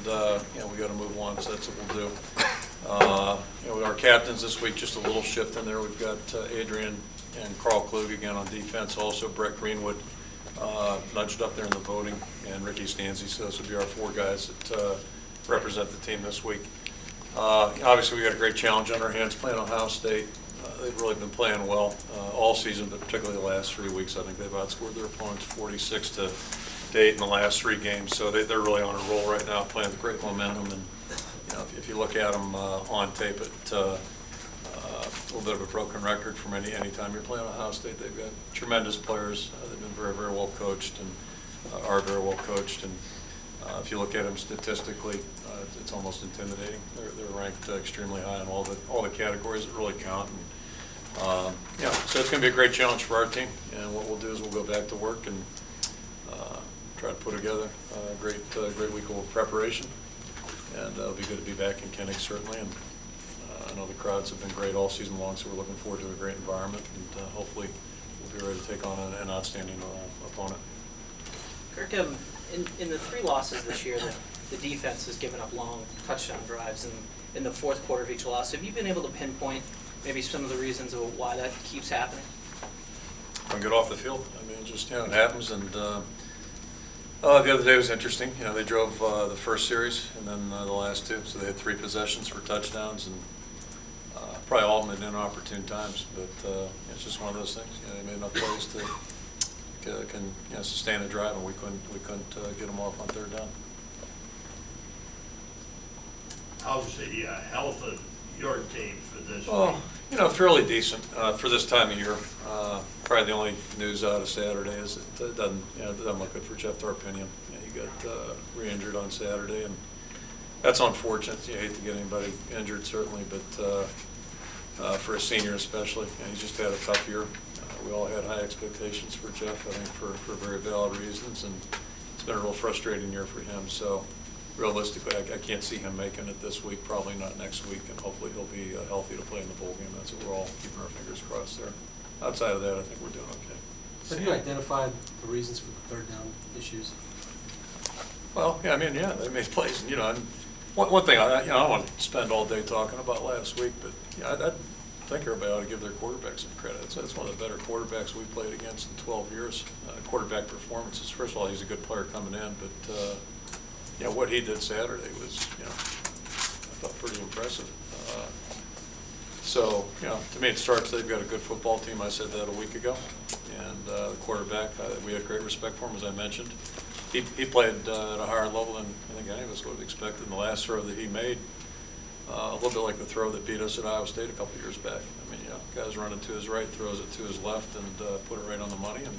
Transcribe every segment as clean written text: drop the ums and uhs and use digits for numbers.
we got to move on, so that's what we'll do. With our captains this week, just a little shift in there. We've got Adrian and Carl Klug again on defense. Also, Brett Greenwood nudged up there in the voting, and Ricky Stanzi. So those would be our 4 guys that represent the team this week. Obviously, we got a great challenge on our hands playing Ohio State. They've really been playing well all season, but particularly the last 3 weeks. I think they've outscored their opponents 46-8 in the last 3 games. So they're really on a roll right now, playing with great momentum. And if you look at them on tape, a little bit of a broken record from any time you're playing Ohio State. They've got tremendous players. They've been very, very well coached and are very well coached. And if you look at them statistically, it's almost intimidating. They're ranked extremely high in all the categories that really count. And, so it's going to be a great challenge for our team. And what we'll do is we'll go back to work and try to put together a great week of preparation. And it'll be good to be back in Kinnick, certainly. And I know the crowds have been great all season long, so we're looking forward to a great environment. And hopefully we'll be ready to take on an outstanding opponent. Kirk, in the 3 losses this year, the defense has given up long touchdown drives in the fourth quarter of each loss. Have you been able to pinpoint maybe some of the reasons of why that keeps happening? When get off the field. I mean, just it happens. And the other day was interesting. They drove the first series and then the last 2, so they had 3 possessions for touchdowns, and probably all of them at inopportune times. But it's just one of those things. They made enough plays to sustain a drive, and we couldn't get them off on 3rd down. How's the health of your team for this week? Fairly decent for this time of year. Probably the only news out of Saturday is it doesn't look good for Jeff Tarpinian. He got re-injured on Saturday, and that's unfortunate. You hate to get anybody injured, certainly, but for a senior especially, he's just had a tough year. We all had high expectations for Jeff, I think, for very valid reasons, and it's been a real frustrating year for him. So realistically, I can't see him making it this week, probably not next week, and hopefully he'll be healthy to play in the bowl game. That's what we're all keeping our fingers crossed there. Outside of that, I think we're doing okay. Have you identified the reasons for the 3rd down issues? Well, they made plays, and one thing I don't want to spend all day talking about last week, but I think everybody ought to give their quarterback some credit. That's one of the better quarterbacks we've played against in 12 years. Quarterback performances. First of all, he's a good player coming in, but what he did Saturday was, I thought pretty impressive. So, to me it starts, they've got a good football team. I said that a week ago. And the quarterback, we had great respect for him, as I mentioned. He played at a higher level than I think any of us would have expected. In the last throw that he made, a little bit like the throw that beat us at Iowa State a couple of years back. I mean, guys running to his right, throws it to his left, and put it right on the money. And,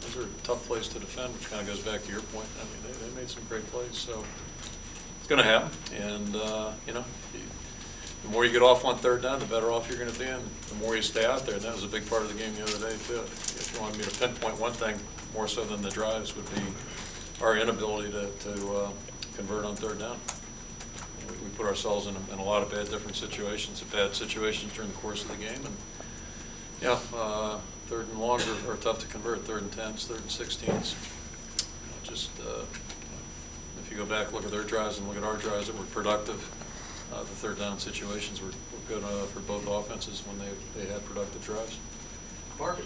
those are tough plays to defend, which kind of goes back to your point. I mean, they made some great plays. So it's going to happen. And, the more you get off on 3rd down, the better off you're going to be, and the more you stay out there. And that was a big part of the game the other day, too. If you wanted me to pinpoint one thing more so than the drives, would be our inability to convert on 3rd down. We put ourselves in a lot of bad situations during the course of the game, and 3rd and longs are tough to convert. 3rd and 10s, 3rd and 16s. If you go back, look at their drives and look at our drives that were productive. The 3rd down situations were good for both offenses when they had productive drives. Mark,